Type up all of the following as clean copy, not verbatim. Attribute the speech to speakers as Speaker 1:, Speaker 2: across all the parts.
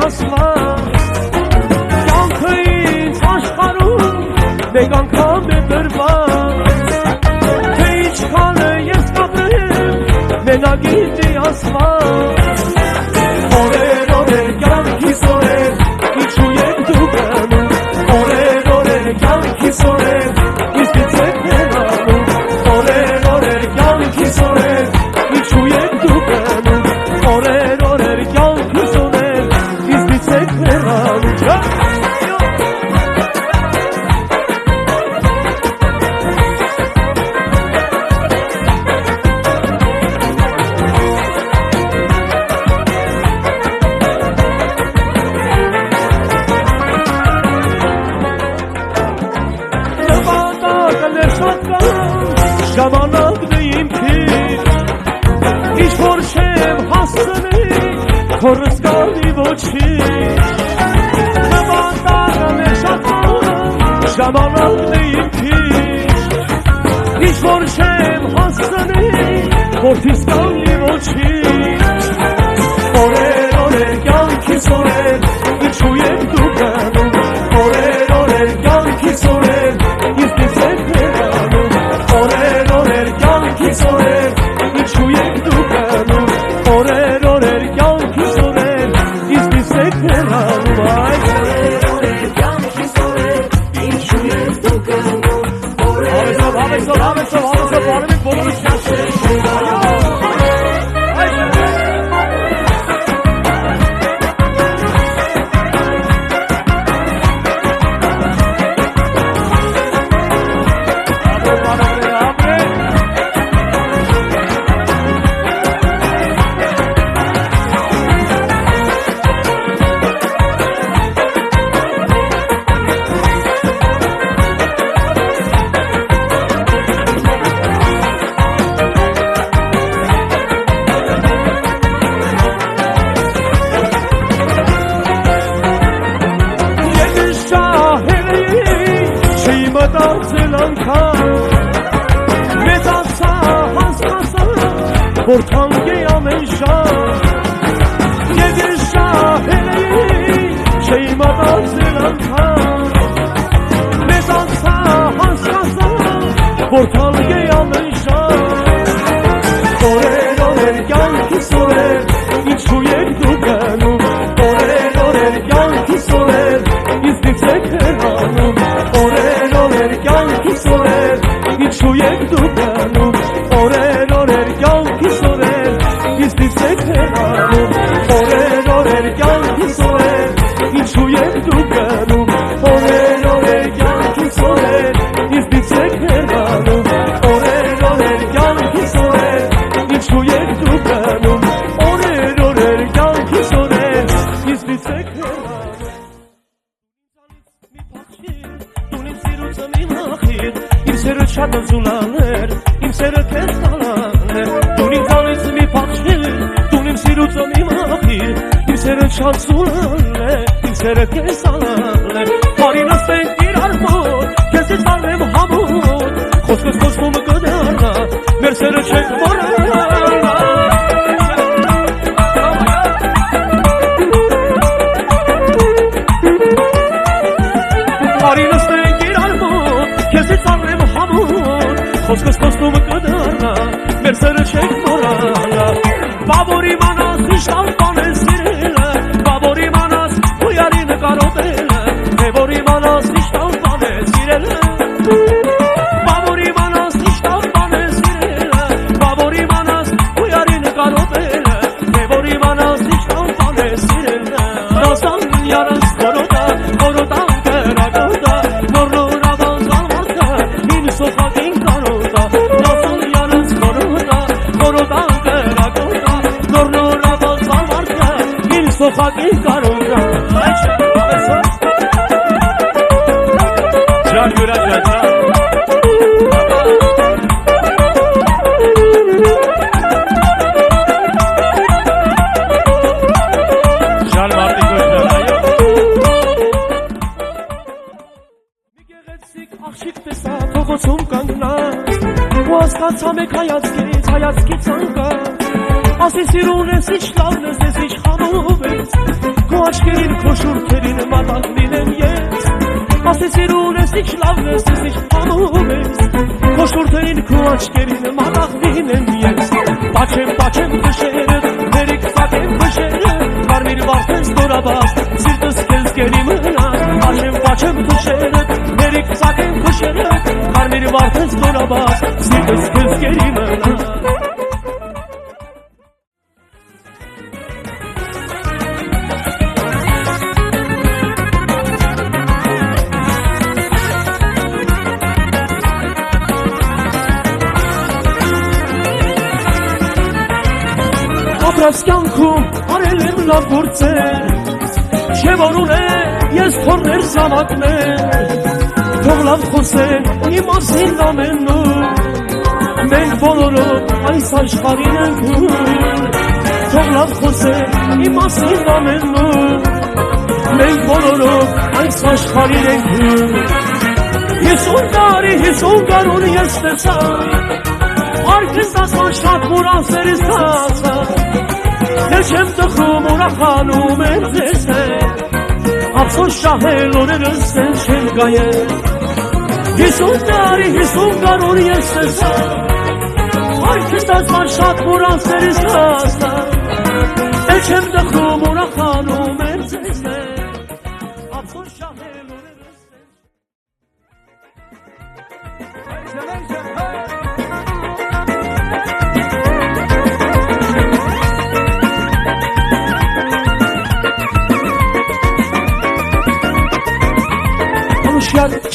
Speaker 1: ասված կյանքը ինձ աշխարհում մեկ անգամ է դրված թե ինչքան ես կապրեմ մենակ գիտի ասված օրեր օրեր կյանքիս օրեր ինչու եք դուք անում օրեր օրեր կյանքիս օրեր ինձ դիցեք ներանում օրեր օրեր կյանքիս օրեր ինչու եք դուք անում օրեր օրեր կյանքիս օրեր ինձ դիցեք ներանում Ժամանակն է իմ քիչ ինչ-որ չեմ հասցնի քորս գալի ոչինչ նվատակն է շատ ժամանակն է իմ քիչ ինչ-որ չեմ հասցնի որդիս գալի ոչինչ օրեր օրեր կյանքիս օրեր ինչու եք դուք անում օրեր օրեր կյանքիս օրեր ինձ դիցեք ներանում օրեր օրեր կյանքիս օրեր ինչու եք դուք անում օրեր օրեր կյանքիս օրեր ինձ դիցեք ներանում օրեր օրեր կյանքիս օրեր ինչու եք դուք անում օրեր մեծացա հասկացա որ թանկ է ամեն ժամ և ես շահել էի չէի մտածել անգամ մեծացա հասկացա որ թանկ է ամեն ժամ օրեր օրեր կյանքիս օրեր ինչու եք դուք անում օրեր օրեր կյանքիս օրեր ինձ դիցեք ներանում օրեր օրեր կյանքիս օրեր ինչու եք դուք անում օրեր օրեր կյանքիս օրեր ինձ դիցեք ներանում օրեր օրեր կյանքիս օրեր ինչու եք դուք անում օրեր օրեր կյանքիս օրեր ինձ դիցեք ներանում օրեր օրեր կյանքիս օրեր ինչու եք դուք անում օրեր օրեր կյանքիս օրեր ինձ դիցեք Իմ սերը շատ զուլաներ, իմ սերը քեզ տալաներ Դու ինձանից մի փախչիր, դու իմ սիրուց մի մախիր Իմ սերը շատ զուլաներ, իմ սերը քեզ տալաներ Բարի նստենք իրար մոտ, քեզից անեմ համոտ Խոսքս խոսքում կդառնա, մեր սերը չենք մոռանա Բարի նստենք իրար մոտ, քեզից անեմ Խոսքս խոսքում կդառնա, մեր սերը չենք մոռանա Բա որ իմանաս իշտան բան ես սիրելը Բա որ իմանաս հույարի նկարոտելը Թե որ իմանաս իշտան բան ես սիրելը Բա որ իմանաս իշտան բան ես սիրելը Բա որ իմանաս հույարի նկարոտելը Թե որ իմանաս իշտան բան ես սիրելը Նազան յարս խորոտա, խորոտան կրակոտա Նոր նոր ավան զալմատկա, մին սոխակին կարոտա Նազան յարս խորոտա, խորոտան կրակոտա Նոր նոր ավան զալմատկա, մին սոխակին կարոտա Ջան յուրա ջաջա Աղջիկ տեսա փողոցում կանգնած ու հասկացա մեկ հայացքից անկա ասի սիրուն ես, ինչ լավն ես, ես ինչ համով ես, քո աչքերին, քո շուրթերին մատաղ լինեմ ես, ասի սիրուն ես, ինչ լավն ես, ես ինչ համով ես, քո շուրթերին, քո աչքերին մատաղ լինեմ ես, պաչեմ քշերը, ներիք սակեմ քշերը, կարմիր վարդես դորաբաս, սիրտս քեզ գերի մնա, պաչեմ քշերը, ներիք սակեմ քշերը, կարմիր վարդես դորաբաս, սիրտս քեզ գերի մնա։ Ապրած կյանքում արել եմ լավ գործեր, չէ որ ունեմ ես թորներ զավակներ, թող լավ խոսեն իմ մասին ամենուր, մենք բոլորով այս աշխարհին ենք ուր, թող լավ խոսեն իմ մասին ամենուր, մենք բոլորով այս աշխարհին ենք ուր, 50 տարի ես տեսա, Արկես ասման շատ մուրասերիս հասա, Դեր չեմ տխրում ուրախանում եմ ձեզ հետ, Ափսոս շահել օրերս են չեն գայել, 50 տարի ես տեսա, Արկես ասման շատ մուրասերիս հասա, Դեր չեմ տխրում ուրախանում եմ ձեզ հետ, Ափսոս շահել օրերս են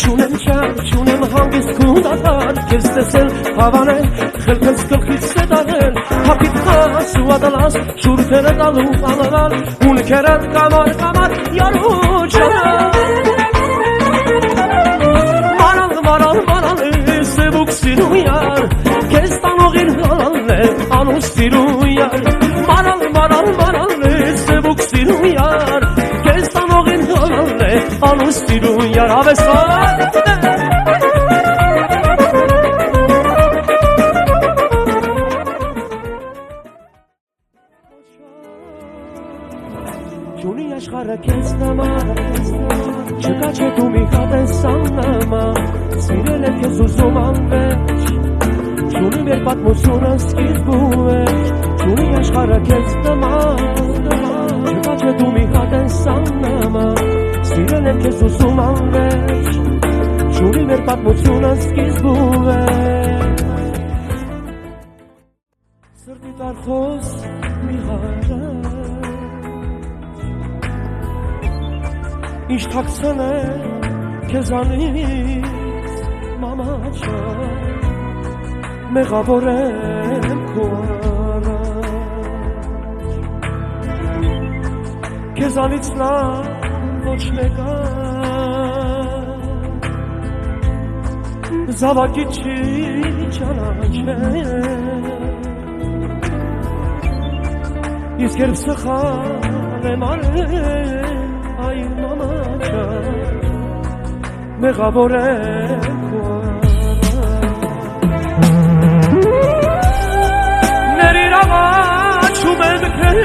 Speaker 1: Չունեմ հանգիստ կունդատար, կեզ տեսել, հավանել, խելքս կլխից սետարել, հապիտ խաս ու ադալաս, շուրթերը դալու ամավալ, ունքերդ կամար, յարու ճանալ։ Մարալ, սևուկ սիրու յար, կեզ տանողին հալալն է, անուս սիրու յար, մարալ, սևուկ սիրու յար, կեզ տանողին հալալն է, անուս սիրու յար, ավեսար, Չունի աշխարհը քեզ նման, չկա չէ դու մի հատ ես աննման, սիրել եմ քեզ ուզում անվերջ, չունի մեր պատմությունը սկիզբ ու վերջ, չունի աշխարհը քեզ նման, չկա չէ դու մի հատ ես աննման, սիրել եմ քեզ ուզում անվերջ, չունի մեր պատմությունը սկիզբ ու վերջ, սրտի տարխոս մի հարը Ինչ թաքցել է քեզանից մամաչա մեղավոր եմ քո առաջ քեզանից լավ ոչ մեկը զավակի չի ճանաչել իսկ երբ սխալ եմ արել Ay mamaca, մեղավոր եմ քո Ներիր աղաչում եմ քեզ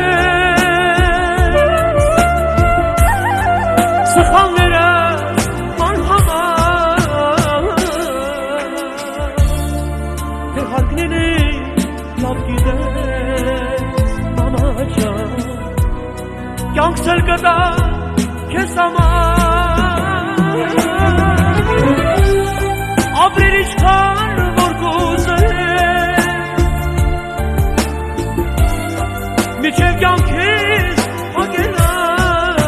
Speaker 1: Սխալներս անհամար Թե հարկ լինի լավ գիտես մամաչա Կյանքս էլ կտա Քեզ համար ապրիր ինչքան որ կուզես միջև կյանքիս հագենաս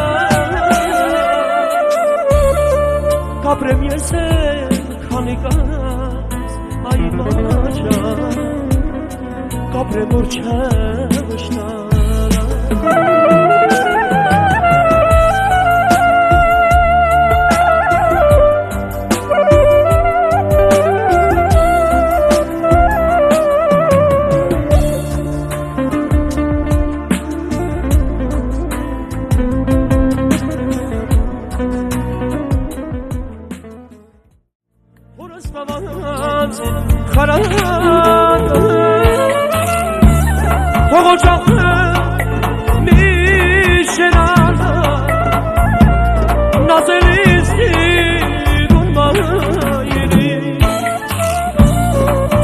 Speaker 1: կապրեմ ես էլ քանի կաս այ մաչա կապրեմ որ չեմ վշտանա Խարատ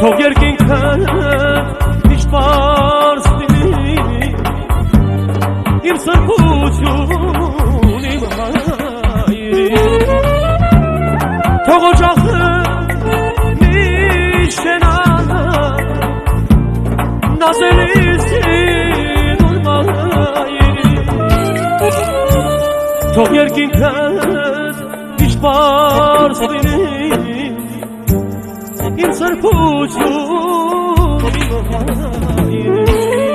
Speaker 1: թող երկինքդ միշտ պարզ լինի իմ սրբություն իմ հայրի թող օջախը միշտ շենանա նազելիս իմ հայրի թող երկինքդ միշտ պարզ լինի իմ սրբություն իմ հայրի